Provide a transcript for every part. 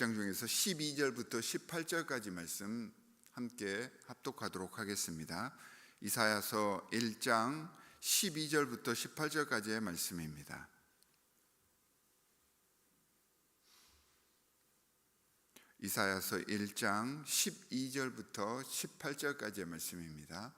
1장 중에서 12절부터 18절까지 말씀 함께 합독하도록 하겠습니다. 이사야서 1장 12절부터 18절까지의 말씀입니다. 이사야서 1장 12절부터 18절까지의 말씀입니다.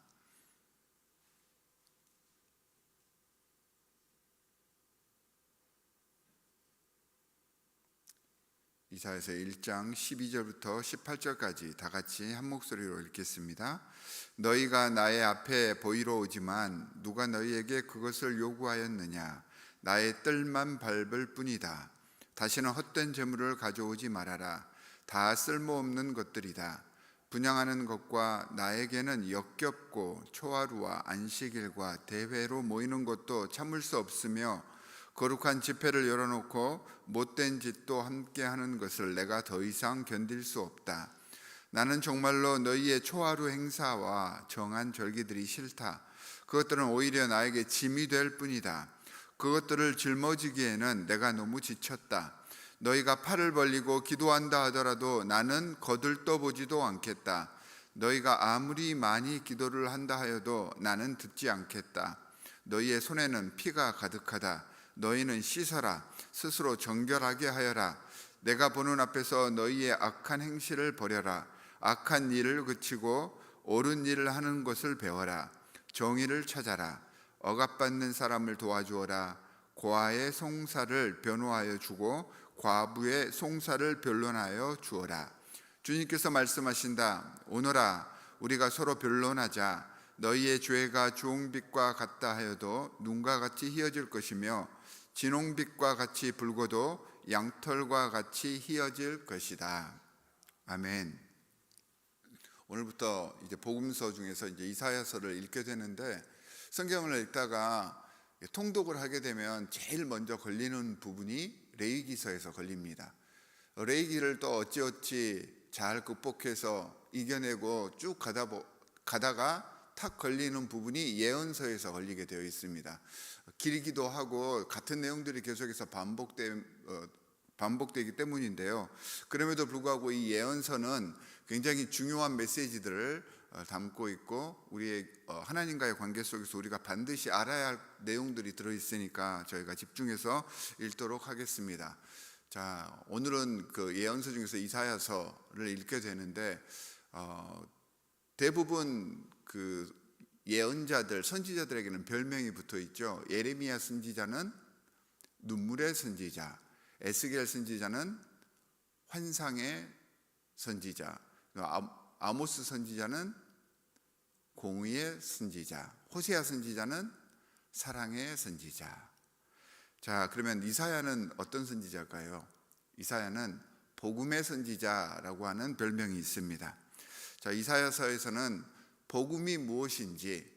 이사야서 1장 12절부터 18절까지 다 같이 한 목소리로 읽겠습니다. 너희가 나의 앞에 보이러 오지만 누가 너희에게 그것을 요구하였느냐? 나의 뜰만 밟을 뿐이다. 다시는 헛된 재물을 가져오지 말아라. 다 쓸모없는 것들이다. 분향하는 것과 나에게는 역겹고 초하루와 안식일과 대회로 모이는 것도 참을 수 없으며 거룩한 집회를 열어놓고 못된 짓도 함께하는 것을 내가 더 이상 견딜 수 없다. 나는 정말로 너희의 초하루 행사와 정한 절기들이 싫다. 그것들은 오히려 나에게 짐이 될 뿐이다. 그것들을 짊어지기에는 내가 너무 지쳤다. 너희가 팔을 벌리고 기도한다 하더라도 나는 거들떠보지도 않겠다. 너희가 아무리 많이 기도를 한다 하여도 나는 듣지 않겠다. 너희의 손에는 피가 가득하다. 너희는 씻어라. 스스로 정결하게 하여라. 내가 보는 앞에서 너희의 악한 행실을 버려라. 악한 일을 그치고 옳은 일을 하는 것을 배워라. 정의를 찾아라. 억압받는 사람을 도와주어라. 고아의 송사를 변호하여 주고 과부의 송사를 변론하여 주어라. 주님께서 말씀하신다. 오너라 우리가 서로 변론하자. 너희의 죄가 주홍빛과 같다 하여도 눈과 같이 희어질 것이며 진홍빛과 같이 붉어도 양털과 같이 희어질 것이다. 아멘. 오늘부터 이제 복음서 중에서 이제 이사야서를 읽게 되는데, 성경을 읽다가 통독을 하게 되면 제일 먼저 걸리는 부분이 레위기서에서 걸립니다. 레위기를 또 어찌어찌 잘 극복해서 이겨내고 쭉 가다가 탁 걸리는 부분이 예언서에서 걸리게 되어 있습니다. 길기도 하고 같은 내용들이 계속해서 반복되기 때문인데요. 그럼에도 불구하고 이 예언서는 굉장히 중요한 메시지들을 담고 있고 우리의 하나님과의 관계 속에서 우리가 반드시 알아야 할 내용들이 들어있으니까 저희가 집중해서 읽도록 하겠습니다. 자, 오늘은 그 예언서 중에서 이사야서를 읽게 되는데 대부분 그 예언자들, 선지자들에게는 별명이 붙어 있죠. 예레미야 선지자는 눈물의 선지자, 에스겔 선지자는 환상의 선지자, 아모스 선지자는 공의의 선지자, 호세아 선지자는 사랑의 선지자. 자, 그러면 이사야는 어떤 선지자일까요? 이사야는 복음의 선지자라고 하는 별명이 있습니다. 자, 이사야서에서는 복음이 무엇인지,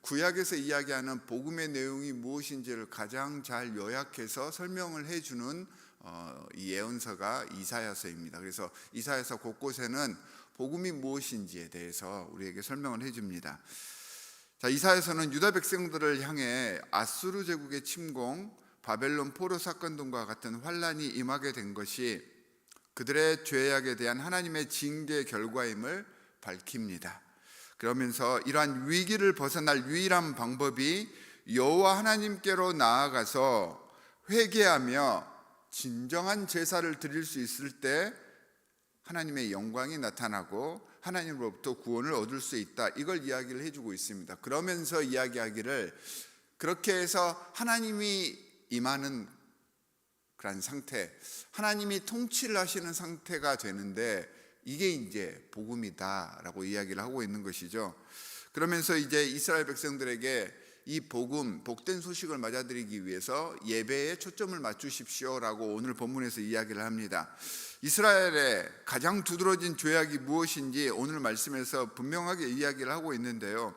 구약에서 이야기하는 복음의 내용이 무엇인지를 가장 잘 요약해서 설명을 해주는 이 예언서가 이사야서입니다. 그래서 이사야서 곳곳에는 복음이 무엇인지에 대해서 우리에게 설명을 해줍니다. 자, 이사야서는 유다 백성들을 향해 아수르 제국의 침공, 바벨론 포로 사건 등과 같은 환란이 임하게 된 것이 그들의 죄악에 대한 하나님의 징계의 결과임을 밝힙니다. 그러면서 이러한 위기를 벗어날 유일한 방법이 여호와 하나님께로 나아가서 회개하며 진정한 제사를 드릴 수 있을 때 하나님의 영광이 나타나고 하나님으로부터 구원을 얻을 수 있다. 이걸 이야기를 해주고 있습니다. 그러면서 이야기하기를 그렇게 해서 하나님이 임하는 그런 상태, 하나님이 통치를 하시는 상태가 되는데 이게 이제 복음이다라고 이야기를 하고 있는 것이죠. 그러면서 이제 이스라엘 백성들에게 이 복음, 복된 소식을 맞아들이기 위해서 예배에 초점을 맞추십시오라고 오늘 본문에서 이야기를 합니다. 이스라엘의 가장 두드러진 죄악이 무엇인지 오늘 말씀에서 분명하게 이야기를 하고 있는데요.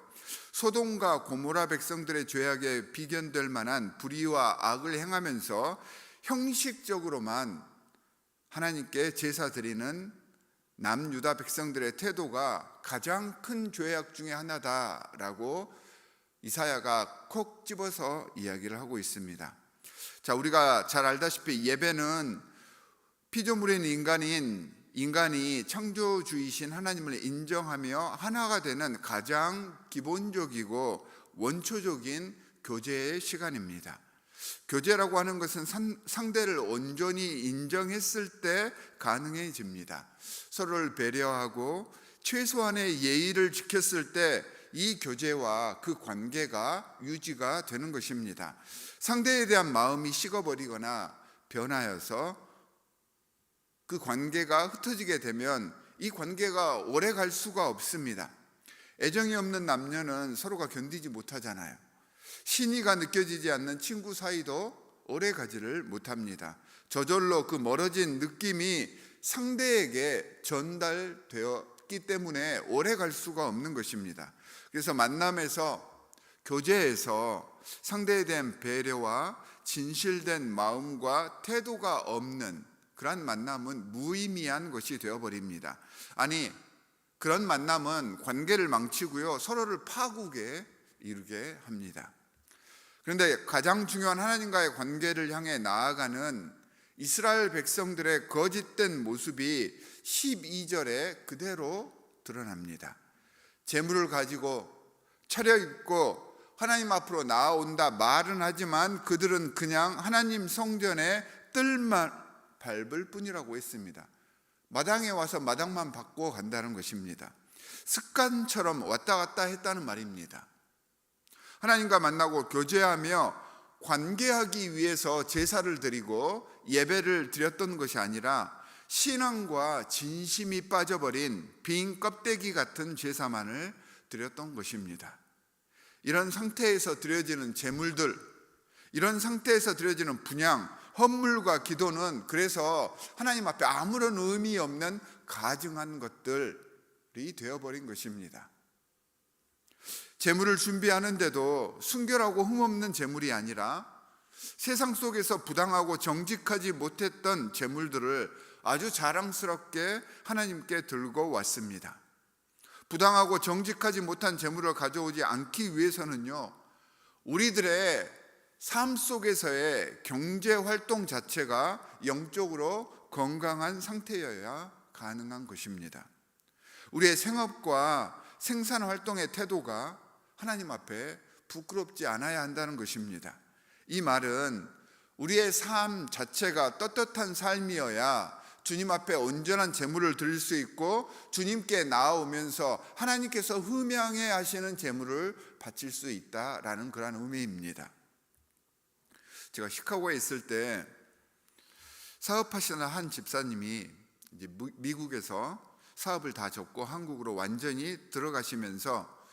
소돔과 고모라 백성들의 죄악에 비견될 만한 불의와 악을 행하면서 형식적으로만 하나님께 제사 드리는 남유다 백성들의 태도가 가장 큰 죄악 중에 하나다라고 이사야가 콕 집어서 이야기를 하고 있습니다. 자, 우리가 잘 알다시피 예배는 피조물인 인간이 창조주이신 하나님을 인정하며 하나가 되는 가장 기본적이고 원초적인 교제의 시간입니다. 교제라고 하는 것은 상대를 온전히 인정했을 때 가능해집니다. 서로를 배려하고 최소한의 예의를 지켰을 때 이 교제와 그 관계가 유지가 되는 것입니다. 상대에 대한 마음이 식어버리거나 변하여서 그 관계가 흩어지게 되면 이 관계가 오래 갈 수가 없습니다. 애정이 없는 남녀는 서로가 견디지 못하잖아요. 신의가 느껴지지 않는 친구 사이도 오래 가지를 못합니다. 저절로 그 멀어진 느낌이 상대에게 전달되었기 때문에 오래 갈 수가 없는 것입니다. 그래서 만남에서, 교제에서 상대에 대한 배려와 진실된 마음과 태도가 없는 그런 만남은 무의미한 것이 되어버립니다. 아니, 그런 만남은 관계를 망치고요, 서로를 파국에 이르게 합니다. 그런데 가장 중요한 하나님과의 관계를 향해 나아가는 이스라엘 백성들의 거짓된 모습이 12절에 그대로 드러납니다. 재물을 가지고 차려입고 하나님 앞으로 나아온다 말은 하지만 그들은 그냥 하나님 성전에 뜰만 밟을 뿐이라고 했습니다. 마당에 와서 마당만 받고 간다는 것입니다. 습관처럼 왔다 갔다 했다는 말입니다. 하나님과 만나고 교제하며 관계하기 위해서 제사를 드리고 예배를 드렸던 것이 아니라 신앙과 진심이 빠져버린 빈 껍데기 같은 제사만을 드렸던 것입니다. 이런 상태에서 드려지는 제물들, 이런 상태에서 드려지는 분향, 헌물과 기도는 그래서 하나님 앞에 아무런 의미 없는 가증한 것들이 되어버린 것입니다. 제물을 준비하는데도 순결하고 흠없는 제물이 아니라 세상 속에서 부당하고 정직하지 못했던 제물들을 아주 자랑스럽게 하나님께 들고 왔습니다. 부당하고 정직하지 못한 제물을 가져오지 않기 위해서는요, 우리들의 삶 속에서의 경제 활동 자체가 영적으로 건강한 상태여야 가능한 것입니다. 우리의 생업과 생산 활동의 태도가 하나님 앞에 부끄럽지 않아야 한다는 것입니다. 이 말은 우리의 삶 자체가 떳떳한 삶이어야 주님 앞에 온전한 제물을 드릴 수 있고 주님께 나아오면서 하나님께서 흠양해 하시는 제물을 바칠 수 있다라는 그런 의미입니다. 제가 시카고에 있을 때 사업하시는 한 집사님이 이제 미국에서 사업을 다 접고 한국으로 완전히 들어가시면서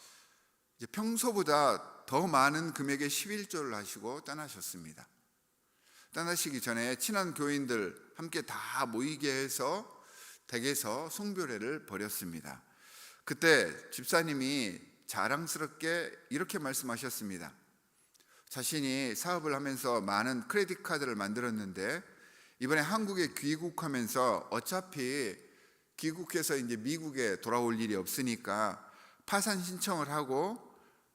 이제 평소보다 더 많은 금액의 11조를 하시고 떠나셨습니다. 떠나시기 전에 친한 교인들 함께 다 모이게 해서 댁에서 송별회를 벌였습니다. 그때 집사님이 자랑스럽게 이렇게 말씀하셨습니다. 자신이 사업을 하면서 많은 크레딧 카드를 만들었는데 이번에 한국에 귀국하면서 어차피 귀국해서 이제 미국에 돌아올 일이 없으니까 파산 신청을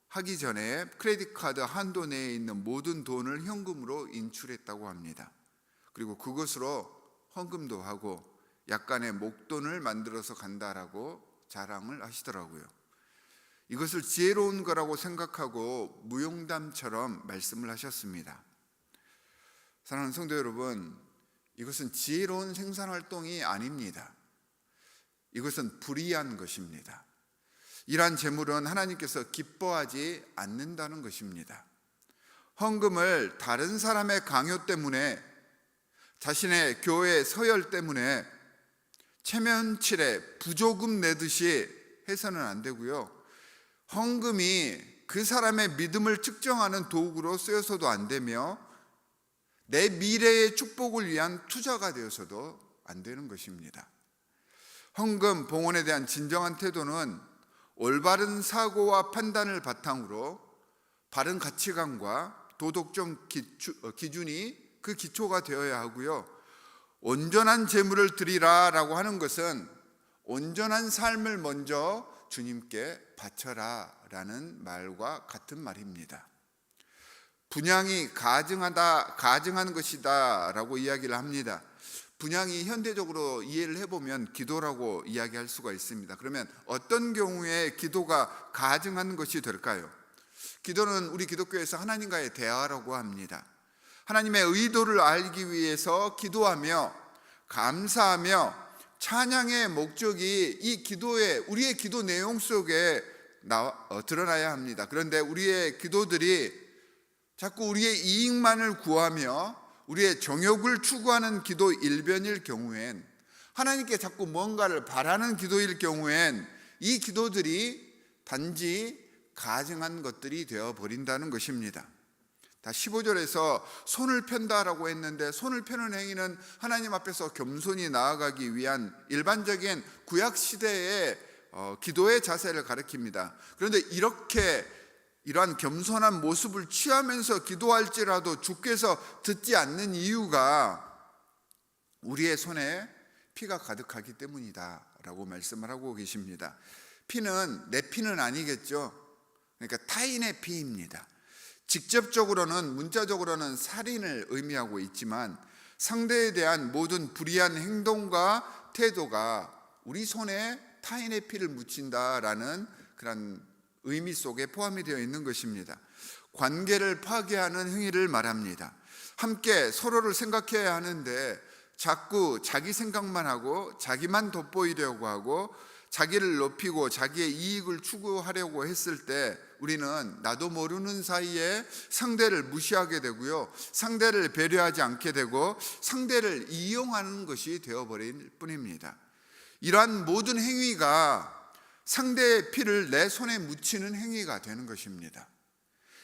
하기 전에 크레딧 카드 한도 내에 있는 모든 돈을 현금으로 인출했다고 합니다. 그리고 그것으로 헌금도 하고 약간의 목돈을 만들어서 간다라고 자랑을 하시더라고요. 이것을 지혜로운 거라고 생각하고 무용담처럼 말씀을 하셨습니다. 사랑하는 성도 여러분, 이것은 지혜로운 생산활동이 아닙니다. 이것은 불의한 것입니다. 이러한 재물은 하나님께서 기뻐하지 않는다는 것입니다. 헌금을 다른 사람의 강요 때문에, 자신의 교회 서열 때문에 체면칠에 부조금 내듯이 해서는 안 되고요, 헌금이 그 사람의 믿음을 측정하는 도구로 쓰여서도 안 되며 내 미래의 축복을 위한 투자가 되어서도 안 되는 것입니다. 헌금 봉헌에 대한 진정한 태도는 올바른 사고와 판단을 바탕으로 바른 가치관과 도덕적 기준이 그 기초가 되어야 하고요, 온전한 제물을 드리라라고 하는 것은 온전한 삶을 먼저 주님께 바쳐라 라는 말과 같은 말입니다. 분향이 가증한 것이다 라고 이야기를 합니다. 분양이 현대적으로 이해를 해보면 기도라고 이야기할 수가 있습니다. 그러면 어떤 경우에 기도가 가증한 것이 될까요? 기도는 우리 기독교에서 하나님과의 대화라고 합니다. 하나님의 의도를 알기 위해서 기도하며 감사하며 찬양의 목적이 이 기도에, 우리의 기도 내용 속에 드러나야 합니다. 그런데 우리의 기도들이 자꾸 우리의 이익만을 구하며 우리의 정욕을 추구하는 기도 일변일 경우엔, 하나님께 자꾸 뭔가를 바라는 기도일 경우엔 이 기도들이 단지 가증한 것들이 되어버린다는 것입니다. 다 15절에서 손을 편다라고 했는데, 손을 펴는 행위는 하나님 앞에서 겸손히 나아가기 위한 일반적인 구약시대의 기도의 자세를 가리킵니다. 그런데 이러한 겸손한 모습을 취하면서 기도할지라도 주께서 듣지 않는 이유가 우리의 손에 피가 가득하기 때문이다 라고 말씀을 하고 계십니다. 피는 내 피는 아니겠죠. 그러니까 타인의 피입니다. 직접적으로는, 문자적으로는 살인을 의미하고 있지만 상대에 대한 모든 불의한 행동과 태도가 우리 손에 타인의 피를 묻힌다라는 그런 의미 속에 포함이 되어 있는 것입니다. 관계를 파괴하는 행위를 말합니다. 함께 서로를 생각해야 하는데 자꾸 자기 생각만 하고 자기만 돋보이려고 하고 자기를 높이고 자기의 이익을 추구하려고 했을 때 우리는 나도 모르는 사이에 상대를 무시하게 되고요, 상대를 배려하지 않게 되고 상대를 이용하는 것이 되어버릴 뿐입니다. 이러한 모든 행위가 상대의 피를 내 손에 묻히는 행위가 되는 것입니다.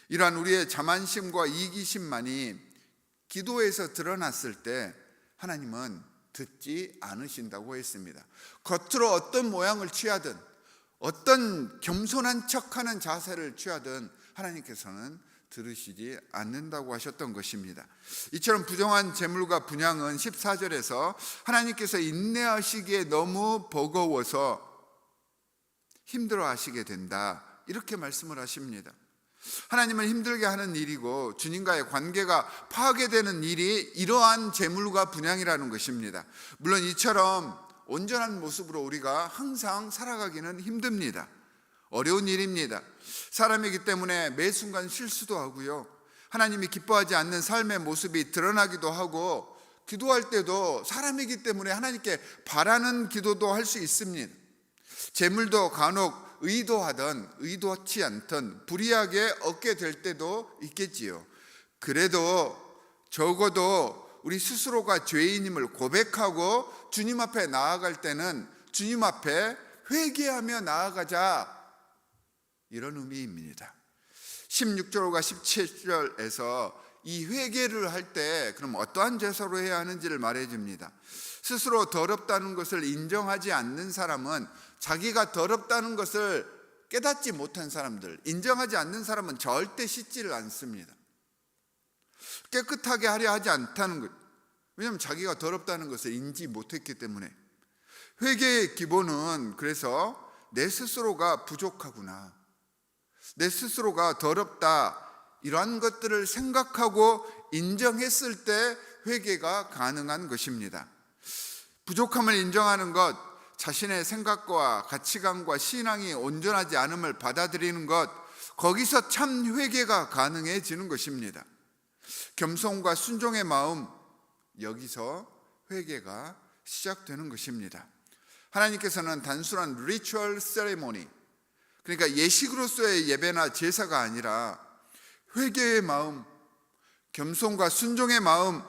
이러한 우리의 자만심과 이기심만이 기도에서 드러났을 때 하나님은 듣지 않으신다고 했습니다. 겉으로 어떤 모양을 취하든 어떤 겸손한 척하는 자세를 취하든 하나님께서는 들으시지 않는다고 하셨던 것입니다. 이처럼 부정한 재물과 분향은 14절에서 하나님께서 인내하시기에 너무 버거워서 힘들어 하시게 된다, 이렇게 말씀을 하십니다. 하나님을 힘들게 하는 일이고 주님과의 관계가 파괴되는 일이 이러한 재물과 분향이라는 것입니다. 물론 이처럼 온전한 모습으로 우리가 항상 살아가기는 힘듭니다. 어려운 일입니다. 사람이기 때문에 매 순간 실수도 하고요, 하나님이 기뻐하지 않는 삶의 모습이 드러나기도 하고, 기도할 때도 사람이기 때문에 하나님께 바라는 기도도 할 수 있습니다. 재물도 간혹 의도하든 의도치 않든 불이하게 얻게 될 때도 있겠지요. 그래도 적어도 우리 스스로가 죄인임을 고백하고 주님 앞에 나아갈 때는 주님 앞에 회개하며 나아가자, 이런 의미입니다. 16절과 17절에서 이 회개를 할 때 그럼 어떠한 제사로 해야 하는지를 말해줍니다. 스스로 더럽다는 것을 인정하지 않는 사람은, 자기가 더럽다는 것을 깨닫지 못한 사람들, 인정하지 않는 사람은 절대 씻지를 않습니다. 깨끗하게 하려 하지 않다는 것, 왜냐하면 자기가 더럽다는 것을 인지 못했기 때문에. 회개의 기본은 그래서 내 스스로가 부족하구나, 내 스스로가 더럽다, 이러한 것들을 생각하고 인정했을 때 회개가 가능한 것입니다. 부족함을 인정하는 것, 자신의 생각과 가치관과 신앙이 온전하지 않음을 받아들이는 것, 거기서 참 회개가 가능해지는 것입니다. 겸손과 순종의 마음, 여기서 회개가 시작되는 것입니다. 하나님께서는 단순한 리추얼 세레모니, 그러니까 예식으로서의 예배나 제사가 아니라 회개의 마음, 겸손과 순종의 마음,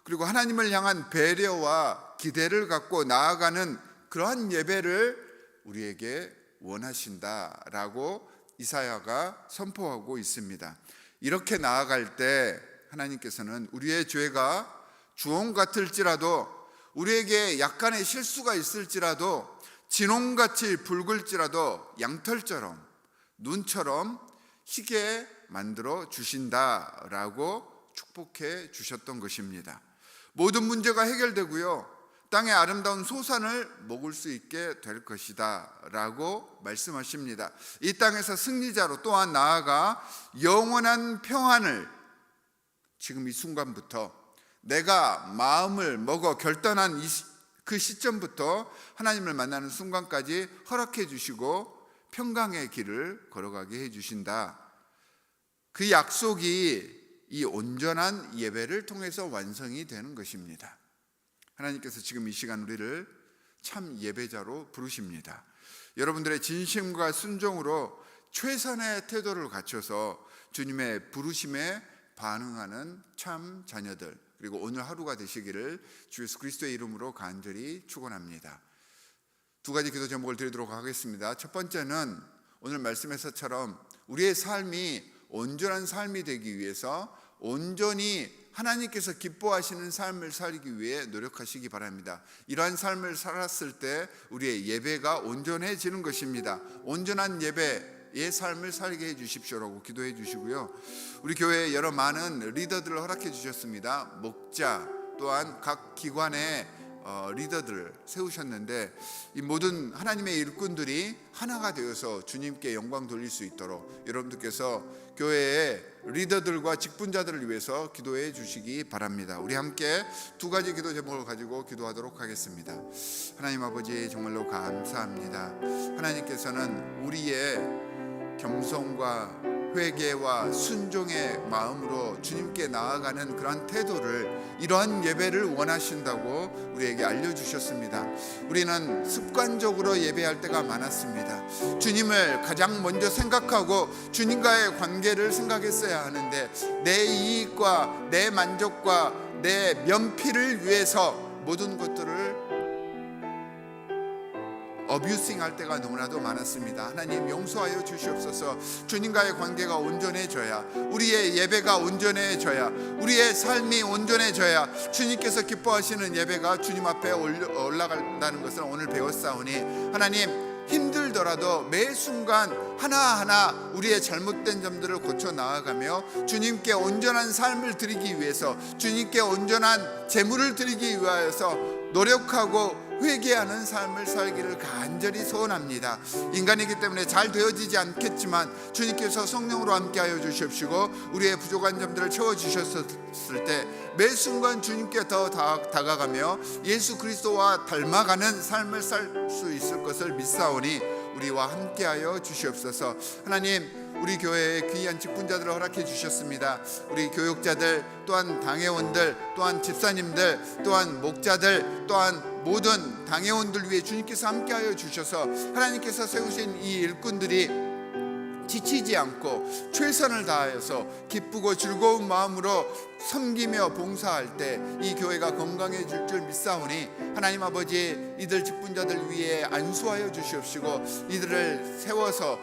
그리고 하나님을 향한 배려와 기대를 갖고 나아가는 그러한 예배를 우리에게 원하신다라고 이사야가 선포하고 있습니다. 이렇게 나아갈 때 하나님께서는 우리의 죄가 주홍 같을지라도, 우리에게 약간의 실수가 있을지라도, 진홍같이 붉을지라도 양털처럼, 눈처럼 희게 만들어 주신다라고 축복해 주셨던 것입니다. 모든 문제가 해결되고요, 땅의 아름다운 소산을 먹을 수 있게 될 것이다 라고 말씀하십니다. 이 땅에서 승리자로 또한 나아가 영원한 평안을 지금 이 순간부터 내가 마음을 먹어 결단한 그 시점부터 하나님을 만나는 순간까지 허락해 주시고 평강의 길을 걸어가게 해 주신다. 그 약속이 이 온전한 예배를 통해서 완성이 되는 것입니다. 하나님께서 지금 이 시간 우리를 참 예배자로 부르십니다. 여러분들의 진심과 순종으로 최선의 태도를 갖춰서 주님의 부르심에 반응하는 참 자녀들, 그리고 오늘 하루가 되시기를 주 예수 그리스도의 이름으로 간절히 축원합니다. 두 가지 기도 제목을 드리도록 하겠습니다. 첫 번째는 오늘 말씀에서처럼 우리의 삶이 온전한 삶이 되기 위해서 온전히 하나님께서 기뻐하시는 삶을 살기 위해 노력하시기 바랍니다. 이러한 삶을 살았을 때 우리의 예배가 온전해지는 것입니다. 온전한 예배의 삶을 살게 해 주십시오라고 기도해 주시고요. 우리 교회에 여러 많은 리더들을 허락해 주셨습니다. 목자 또한 각 기관의 리더들을 세우셨는데 이 모든 하나님의 일꾼들이 하나가 되어서 주님께 영광 돌릴 수 있도록 여러분들께서 교회의 리더들과 직분자들을 위해서 기도해 주시기 바랍니다. 우리 함께 두 가지 기도 제목을 가지고 기도하도록 하겠습니다. 하나님 아버지, 정말로 감사합니다. 하나님께서는 우리의 겸손과 회개와 순종의 마음으로 주님께 나아가는 그러한 태도를, 이러한 예배를 원하신다고 우리에게 알려주셨습니다. 우리는 습관적으로 예배할 때가 많았습니다. 주님을 가장 먼저 생각하고 주님과의 관계를 생각했어야 하는데 내 이익과 내 만족과 내 면피를 위해서 모든 것들을 어뷰싱 할 때가 너무나도 많았습니다. 하나님 용서하여 주시옵소서. 주님과의 관계가 온전해져야, 우리의 예배가 온전해져야, 우리의 삶이 온전해져야 주님께서 기뻐하시는 예배가 주님 앞에 올라간다는 것을 오늘 배웠사오니 하나님, 힘들더라도 매 순간 하나하나 우리의 잘못된 점들을 고쳐 나아가며 주님께 온전한 삶을 드리기 위해서, 주님께 온전한 재물을 드리기 위하여서 노력하고 회개하는 삶을 살기를 간절히 소원합니다. 인간이기 때문에 잘 되어지지 않겠지만 주님께서 성령으로 함께하여 주십시고 우리의 부족한 점들을 채워주셨을 때 매 순간 주님께 더 다가가며 예수 그리스도와 닮아가는 삶을 살 수 있을 것을 믿사오니 우리와 함께하여 주시옵소서. 하나님, 우리 교회에 귀한 직분자들을 허락해 주셨습니다. 우리 교육자들, 또한 당회원들, 또한 집사님들, 또한 목자들, 또한 모든 당회원들 위해 주님께서 함께하여 주셔서 하나님께서 세우신 이 일꾼들이 지치지 않고 최선을 다하여서 기쁘고 즐거운 마음으로 섬기며 봉사할 때 이 교회가 건강해질 줄 믿사오니 하나님 아버지, 이들 직분자들 위해 안수하여 주시옵시고 이들을 세워서